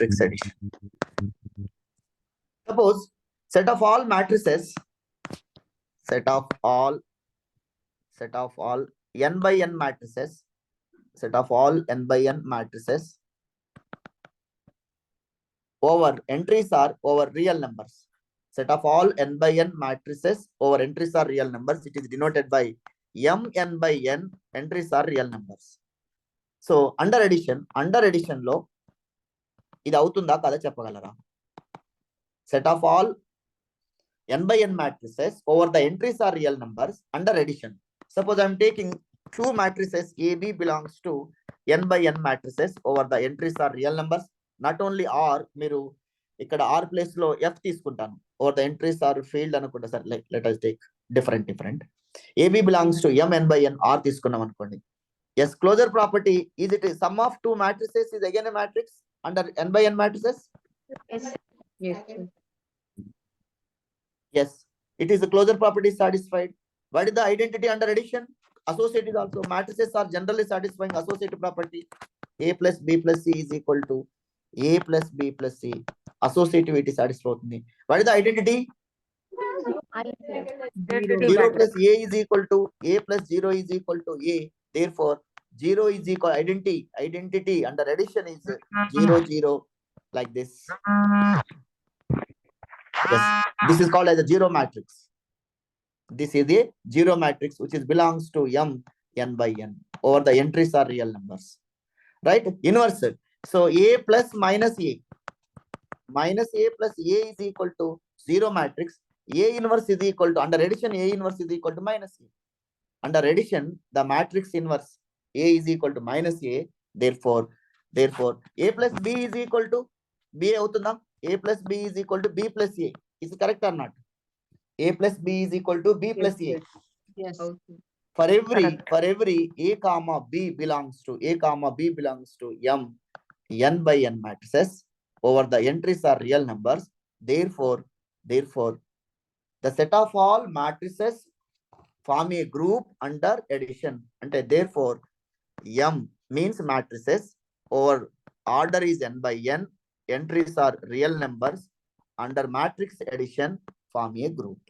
matrix addition. Suppose set of all matrices, set of all n by n matrices, set of all n by n matrices over entries are over real numbers. Set of all n by n matrices over entries are real numbers. It is denoted by mn by n. Entries are real numbers. So under addition లో ఇది అవుతుందా కదా చెప్పగలరా? Set of all n by n matrices over the entries are real numbers under addition. Suppose I am taking two matrices AB belongs to n by n matrices over the entries are real numbers. Not only R, మీరు ఇక్కడ R place లో F తీసుకుంటాను. Over the entries are field అనుకుంటా sir. Let us take different. AB belongs to mn by n, R తీసుకున్నాం అనుకోండి. Yes, closure property, is it a sum of two matrices is again a matrix under n by n matrices? Yes, it is the closure property satisfied. What is the identity under addition? Associate is also. Matrices are generally satisfying associative property. A plus B plus C is equal to A plus B plus C. Associativity satisfied. What is the identity? 0 plus A is equal to A plus 0 is equal to A. Therefore, 0 is equal identity under addition is 0 like this. Yes, this is called as a zero matrix. This is a zero matrix which is belongs to n by n over the entries are real numbers. Right? Inverse. So A plus minus A plus A is equal to zero matrix. A inverse is equal to, under addition, A inverse is equal to minus A. Under addition, the matrix inverse A is equal to minus A. Therefore, A plus B is equal to B avutunda. A plus B is equal to B plus A. Is it correct or not? A plus B is equal to B plus A. Yes. For every A comma B belongs to n by n matrices over the entries are real numbers. Therefore, the set of all matrices form a group under addition. And therefore, M means matrices over order is n by n. Entries are real numbers. Under matrix addition, form a group.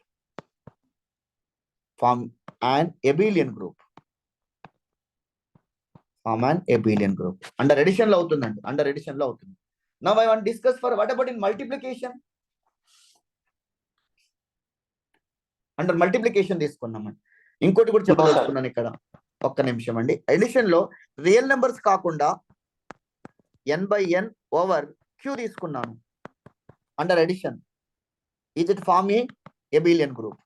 Form an abelian group. Under addition lo avutundandi. Now I want to discuss for what about in multiplication? Under multiplication తీసుకున్నామండి. ఇంకోటి కూడా చెప్పదలుచుకున్నాను ఇక్కడ. ఒక్క నిమిషం అండి. Addition లో real numbers కాకుండా n by n over q తీసుకున్నాను. Under addition, is it form a abelian group?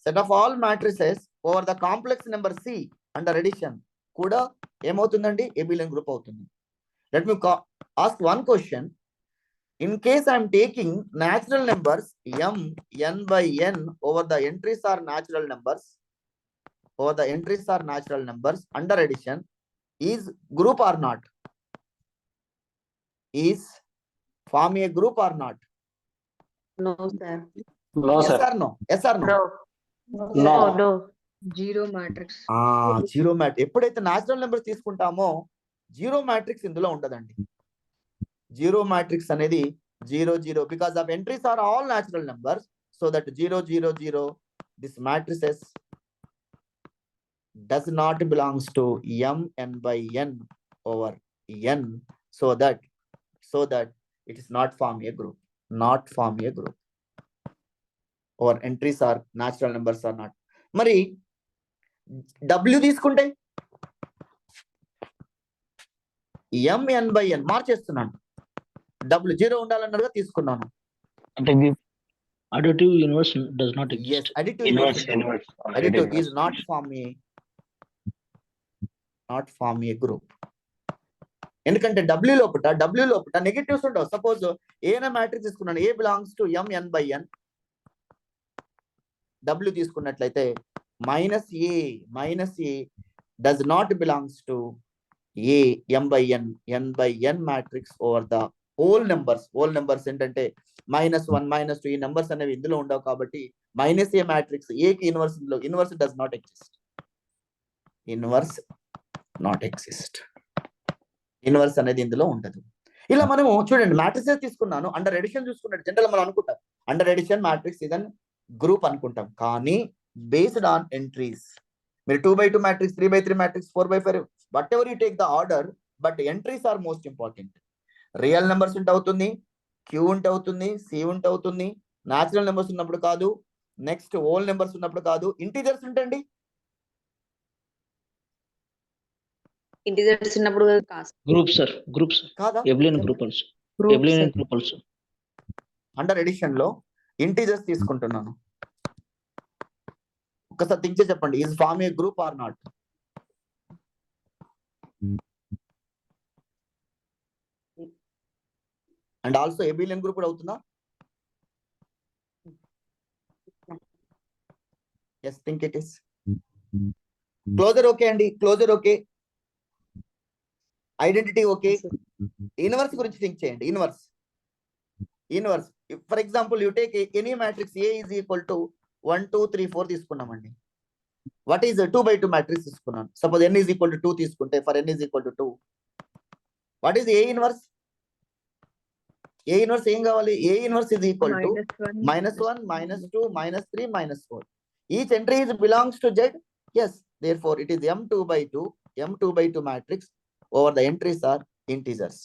Set of all matrices over the complex number C under addition కూడా ఏమవుతుందండి? abelian group అవుతుంది. Let me ask one question. In case I am taking natural numbers n by n over the entries are natural numbers, under addition, is group or not? Is form a group or not? No, sir. No, Yes sir. or no? Yes or no? No. Zero matrix. Zero matrix. ఎప్పుడైతే natural numbers తీసుకుంటామో zero matrix ఇందులో ఉండదండి. Zero matrix అనేది 0 because of entries are all natural numbers, so that 0 this matrices does not belongs to n by n over n, so that it is not form a group. Or entries are natural numbers or not. మరి W తీసుకుంటే mn by n మార్చేస్తున్నాను. W 0 ఉండాలన్నట్టుగా తీసుకున్నాను. అంటే additive inverse does not exist. Yes, additive Inverse is not form a group. ఎందుకంటే W లోపట negatives ఉండవు. Suppose ఏ అనే matrix తీసుకున్నాను, A belongs to mn by n. W తీసుకున్నట్లయితే minus A does not belongs to A m by n by n matrix over the whole numbers ఏంటంటే -1 -2 ఈ numbers అనేవి ఇందులో ఉండవు కాబట్టి మైనస్ ఏ మ్యాట్రిక్స్ ఏ కి inverse does not exist. Inverse అనేది ఇందులో ఉండదు. ఇలా మనము చూడండి మ్యాట్రిసెస్ తీసుకున్నాను, అండర్ ఎడిషన్ చూసుకున్నట్టు జనరల్ మనం అనుకుంటాం అండర్ ఎడిషన్ మ్యాట్రిక్స్ ఇదన్ గ్రూప్ అనుకుంటాం, కానీ బేస్డ్ ఆన్ ఎంట్రీస్ మీరు 2x2 matrix, 3x3 matrix, 4x5 whatever you take the order, but entries are most important. Real numbers ఉంటే అవుతుంది, క్యూ ఉంటే అవుతుంది, సి ఉంటే అవుతుంది, న్యాచురల్ నెంబర్స్ ఉన్నప్పుడు కాదు, నెక్స్ట్ హోల్ నెంబర్స్ ఉన్నప్పుడు కాదు, ఇంటీజర్స్ ఉంటండి ఇంటిజర్స్ ఉన్నప్పుడు కాదు. Group, sir. Group, sir. కాదా? Abelian group also. Abelian group also. Under addition లో ఇంటీజర్స్ తీసుకుంటున్నాను, ఒకసారి థింక్ చేసి చెప్పండి, is form a group or not? And also Abelian group కూడా అవుతుందా? Yes, think it is. Closure okay అండి, closure okay, identity okay. Inverse గురించి think చేయండి. Inverse for example you take any matrix A is equal to 1 2 3 4 తీసుకున్నామండి. What is 2x2 matrix తీసుకున్నాను, suppose n is equal to 2 తీసుకుంటే for n is equal to 2, what is a inverse? A inverse ఏం కావాలి? ఏ inverse is equal to -1 -2 -3 -4. Each entry is belongs to Z. yes, therefore it is m2x2 matrix over the entries are integers.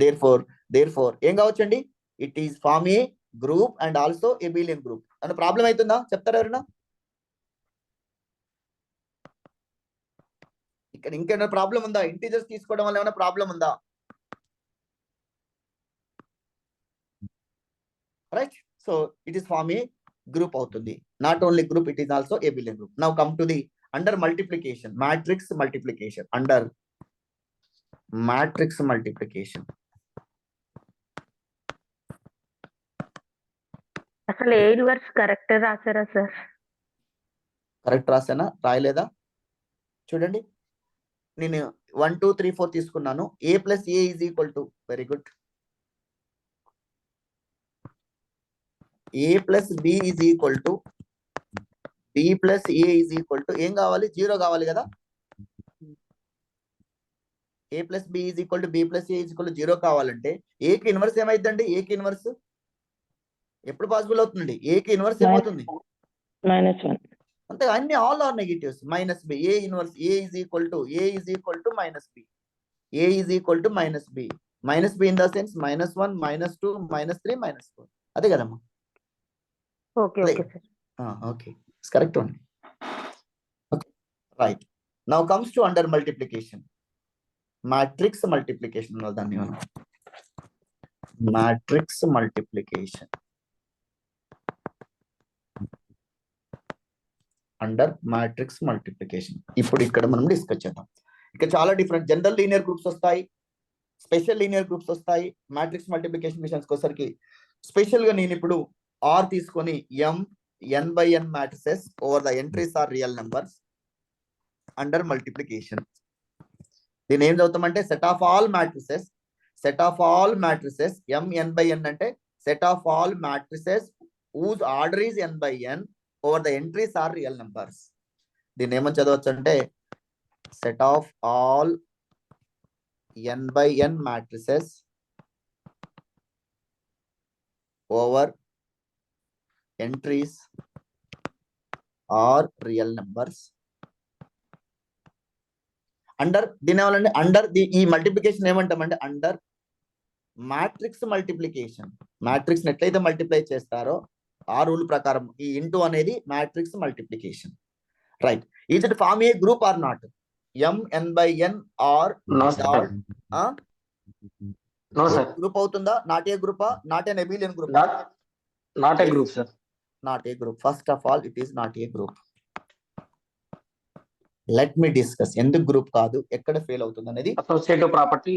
Therefore ఏం కావచ్చండి? It is form a group and also Abelian group. అన్న problem అవుతుందా? చెప్తారా ఎవరైనా? ఇక్కడ ఇంకేమైనా problem ఉందా? Integers తీసుకోవడం వల్ల ఏమైనా ప్రాబ్లం ఉందా? Right, so it is form a group అవుతుంది. Not only group, it is also Abelian group. Now come to the under multiplication, matrix multiplication. Under matrix multiplication అసలు ఏ ఇన్వర్స్ కరెక్ట్ రాసారా sir? Correct రాసానా, రాయలేదా? చూడండి, నేను 1 2 3 4 తీసుకున్నాను. a plus A is equal to, very good, a plus B is equal to b plus A is equal to ఏం కావాలి? 0 కావాలి కదా. a plus B is equal to b plus A is equal to 0 కావాలంటే a కి inverse ఏమైందండి? a కి inverse ఎప్పుడు possible అవుతుందండి? a కి ఇన్వర్స్ ఏమవుతుంది? -1. అంతే, అన్ని all are negatives. Minus B, A inverse A is equal to minus B, A is equal to minus B. Minus B in the sense -1 -2 -3 -4, అదే కదమ్మా? Okay okay sir. Okay, correct అండి. Okay, right. Now comes to under multiplication, matrix multiplication. దాన్ని మనం matrix multiplication, under matrix multiplication. ఇప్పుడు ఇక్కడ మనం discuss చేద్దాం. ఇక్కడ చాలా డిఫరెంట్ జనరల్ లీనియర్ గ్రూప్స్ వస్తాయి, స్పెషల్ లీనియర్ గ్రూప్స్ వస్తాయి. మ్యాట్రిక్స్ మల్టిప్లికేషన్ మిషన్స్ వచ్చేసరికి స్పెషల్ గా నేను ఇప్పుడు ఆర్ తీసుకొని n/n matrices over the entries are real numbers under multiplication. దీని ఏం చదువుతామంటే set of all matrices m(n/n) అంటే set of all matrices whose order is n/n over the entries are real numbers. దీన్ని ఏమని చదవచ్చు అంటే set of all n/n matrices over entries are real numbers. Under దీని ఏమంటే అండర్ ఈ multiplication ఏమంటామంటే under matrix multiplication. Matrix ఎట్లయితే multiply చేస్తారో ఆ రూల్ ప్రకారం ఈ ఇంటూ అనేది matrix multiplication. Right, is it form a group or not? m(n/n) are group అవుతుందా? నాట్ ఏ గ్రూపా? Not an Abelian group? Not a group, sir. Not a group. First of all, it is not a group. Let me discuss. ఎందుకు group కాదు, ఎక్కడ fail అవుతుంది అనేది. Associative property.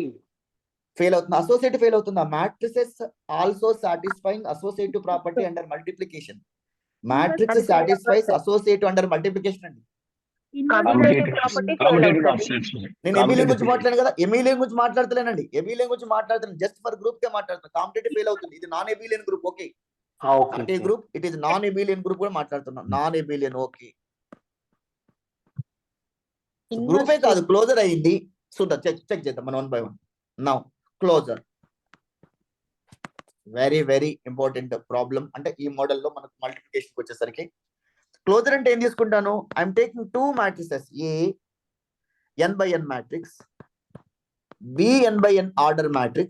Fail అవుతుంది, associative fail అవుతుందా? Matrices also satisfying associative property under multiplication. Matrix satisfies associative under multiplication అండి. నేను ఎబిలియన్ గురించి మాట్లాడాను కదా, ఎబిలియన్ గురించి మాట్లాడతలేనండి, ఎబిలియన్ గురించి మాట్లాడుతున్నాను, జస్ట్ ఫర్ గ్రూప్ కే మాట్లాడుతున్నాను. కాంపిటేటివ్ ఫెయిల్ అవుతుంది, ఇది non ఎబిలియన్ group. Okay, not a group, it is non ఎబిలియన్ group కూడా మాట్లాడుతున్నాం. Non ఎబిలియన్, okay. గ్రూపే కాదు, క్లోజర్ అయింది. చూద్దాం, చెక్ చేద్దాం మనం 1 by 1. Now closure very very important problem. అంటే ఈ మోడల్లో మనకు మల్టిప్లికేషన్ వచ్చేసరికి క్లోజర్ అంటే ఏం తీసుకుంటాను? I'm taking 2 matrices, A n by n matrix, B n by n order matrix,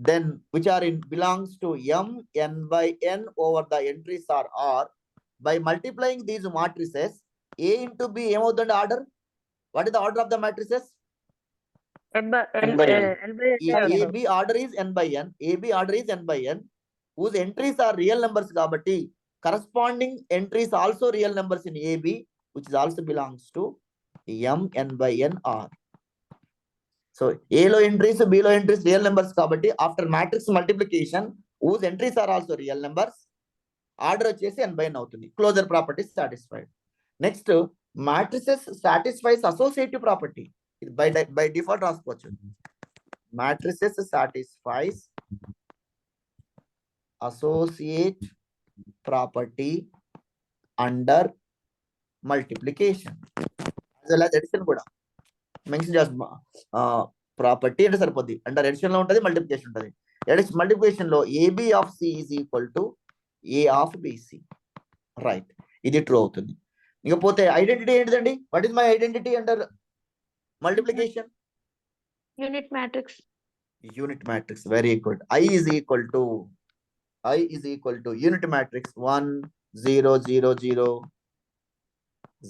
then which are in belongs to m n by n over the entries are R. By multiplying these matrices, A into B ఏమవుతుంది order? What is the order of the matrices? N by n. AB order is n by n. AB order is n by n, whose entries are real numbers కాబట్టి corresponding entries also real numbers in AB, which is also belongs to m n by n R. So A లో entries, B లో entries real numbers కాబట్టి after matrix multiplication, whose entries are also real numbers, order వచ్చేసి n by n అవుతుంది. Closure property satisfied. Next, matrices satisfies associative property. ఇది by default రాసుకోవచ్చు. Matrices satisfies associate property under multiplication as well as addition కూడా mention చేస్తాం. Property అంటే సరిపోద్ది, అంటే addition లో ఉంటుంది, మల్టిప్లికేషన్ ఉంటుంది. మల్టిప్లికేషన్ లో AB of C is equal to A of BC, right, ఇది ట్రూ అవుతుంది. ఇకపోతే ఐడెంటిటీ ఏంటిదండి? What is my identity under multiplication? Unit matrix. Unit matrix, very good. I is equal to unit matrix 1 0 0 0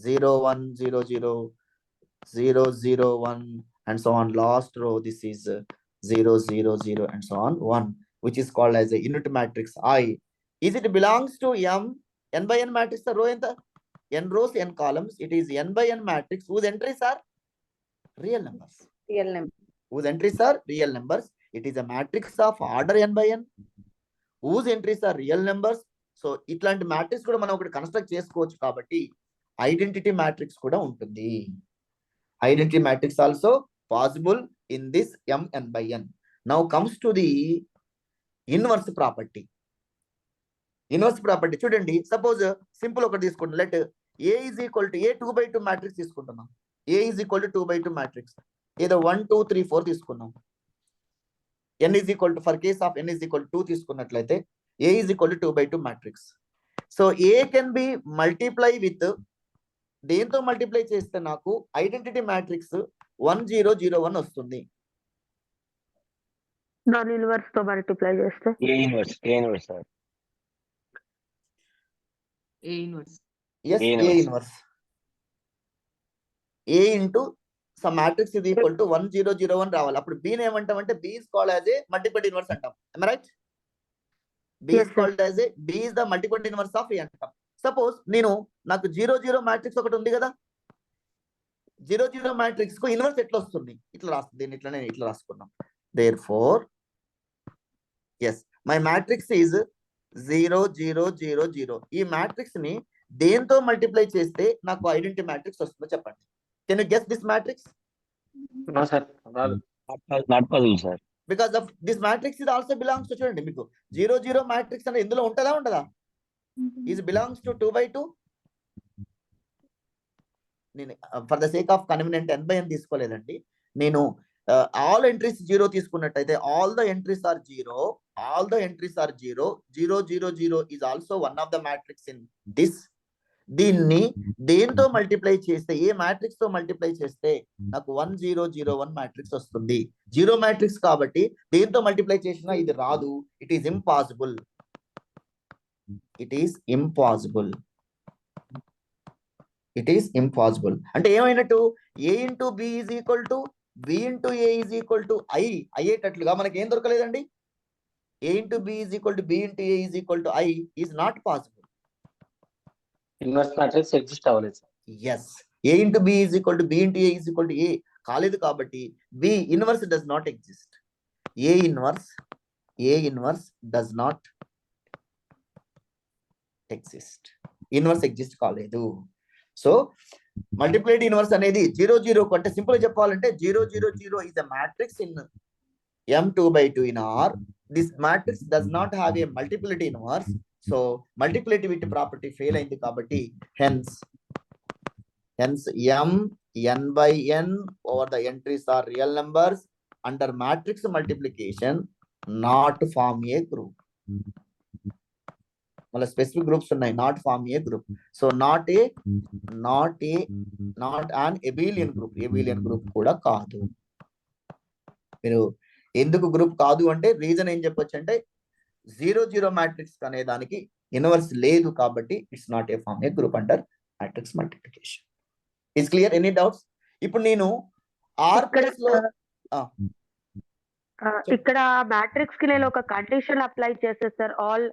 0 1 0 0 0 0 1 and so on. Last row, this is 0 0 0 and so on 1, which is called as a unit matrix I. Is it belongs to n by n matrix? The row and the n rows, n columns. It is n by n matrix whose entries are real numbers. Real number. Whose entries are real numbers. It is a matrix of order n by n whose entries are real numbers. So ఇట్లాంటి matrix కూడా మనం ఒకటి construct చేసుకోవచ్చు కాబట్టి identity matrix కూడా ఉంటుంది. Identity matrix also possible in this mn by n. Now comes to the inverse property. Inverse property చూడండి, suppose simple ఒకటి తీసుకోండి. Let A is equal to a 2 by 2 matrix తీసుకుంటున్నాం. A is equal to 2 by 2 matrix, ఏదో 1 2 3 4 తీసుకున్నాం. n is equal to, for case of n is equal to 2 తీసుకున్నట్లయితే a is equal to 2 by 2 matrix. So a can be multiply with, దేంతో multiply చేస్తే నాకు identity matrix 1 0 0 1 వస్తుంది. దాని inverse తో multiply చేస్తే A inverse sir. A inverse. Yes, A a inverse. inverse. a into some matrix is equal to 1 0 0 1 రావాలి. అప్పుడు b ని ఏమంటామంటే b is called as a multiplied inverse అంటాం. Am I right? b Yes, is sir. called as a, b is the multiplied inverse of a అంటాం. Suppose నాకు 0 0 matrix ఒకటి ఉంది కదా, 0 0 మ్యాట్రిక్స్ కు ఇన్వర్స్ ఎట్లా వస్తుంది? ఇట్లా రాస్తుంది, దీన్ని ఇట్లా ఇట్లా రాసుకున్నాం. Therefore, yes, my matrix is 0 0 0 0. ఈ మ్యాట్రిక్స్ ని దేంతో మల్టిప్లై చేస్తే నాకు ఐడెంటిటీ మ్యాట్రిక్స్ వస్తుందో చెప్పండి. Can you guess this matrix? No, sir. రాదు. Not possible sir. Because of this matrix ఇది ఆల్సో బిలాంగ్స్ టు, చూడండి మీకు 0 0 మ్యాట్రిక్స్ అనేది ఇందులో ఉంటుందా ఉండదా? Is belongs to 2 by 2. నేను for the sake of convenient n by n తీసుకోలేదండి. నేను ఆల్ ఎంట్రీస్ 0 తీసుకున్నట్టయితే all the entries are 0, all the entries are 0 0 0 0 is also one of the matrix in this. దీన్ని దేంతో మల్టిప్లై చేస్తే, ఏ matrix తో multiply చేస్తే నాకు 1 0 0 1 మ్యాట్రిక్స్ వస్తుంది. 0 మ్యాట్రిక్స్ కాబట్టి దేంతో మల్టిప్లై చేసినా ఇది రాదు. It is impossible. It is impossible. It is impossible అంటే ఏమైనట్టు? a into b is equal to b into a is equal to i అయ్యేటట్లుగా మనకి ఏం దొరకలేదండి. a into b is equal to b into a is equal to i is not possible. Inverse matrix exist అవ్వలేదు sir. Yes, a into b is equal to b into a is equal to a కాలేదు కాబట్టి b inverse does not exist. a inverse does not exist. Inverse exist కాలేదు. So multiplied inverse అనేది 0 0 అంటే simple గా చెప్పాలంటే 0 0 0 is a matrix in m2 by 2 in R. This matrix does not have a multiplicity inverse. So multiplicativity property fail అయింది కాబట్టి hence m n by n over the entries are real numbers under matrix multiplication not form a group. మళ్ళీ specific groups ఉన్నాయి, not form a group. So not an abelian group, abelian group కూడా కాదు. మీరు ఎందుకు group కాదు అంటే reason ఏం చెప్పొచ్చు అంటే 0 మ్యాట్రిక్స్ అనే దానికి ఇన్వర్స్ లేదు కాబట్టి it's not a form a group under matrix multiplication. Is clear? Any doubts? ఇప్పుడు నేను ఆర్ ప్లస్ లో ఇక్కడ మ్యాట్రిక్స్ కి నేను ఒక కండిషన్ అప్లై చేస్తే sir, all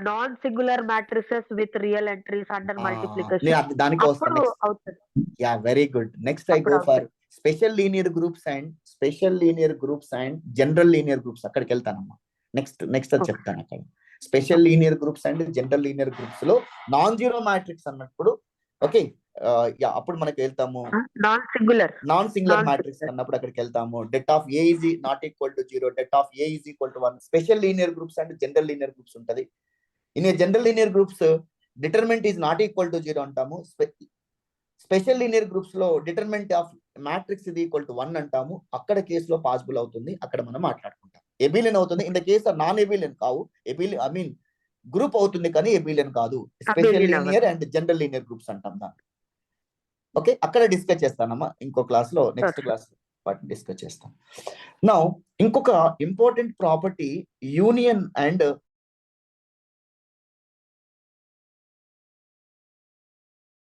non singular matrices with real entries under multiplication దానికి వస్తాను. అవుతుంది. Yeah, very good. Next I go for special linear groups and general linear groups. అక్కడికి వెళ్తానమ్మా. నెక్స్ట్ అది చెప్తాను. అక్కడ special linear groups and general linear groups లో non zero matrix అన్నప్పుడు okay, అప్పుడు మనకి వెళ్తాము. నాన్ సింగులర్ మ్యాట్రిక్స్ అన్నప్పుడు అక్కడికి వెళ్తాము. det of a is not equal to 0, det of a is equal to 1. Special linear groups and general linear groups ఉంటది. In general linear groups determinant is not equal to 0 అంటాము. Special linear groups లో determinant of matrix ఇది equal to 1 అంటాము. అక్కడ కేసులో possible అవుతుంది, అక్కడ మనం మాట్లాడుకుంటాం. ఎబిలియన్ అవుతుంది. ఇన్ ద కేస్ నాన్ ఎబిలియన్ కావు, గ్రూప్ అవుతుంది కానీ ఎబిలియన్ కాదు. Special linear and general linear groups అంటాం దాన్ని. ఓకే, అక్కడ డిస్కస్ చేస్తానమ్మా. ఇంకో క్లాస్ లో, నెక్స్ట్ క్లాస్ వాటిని డిస్కస్ చేస్తాం. నౌ ఇంకొక ఇంపార్టెంట్ ప్రాపర్టీ యూనియన్ అండ్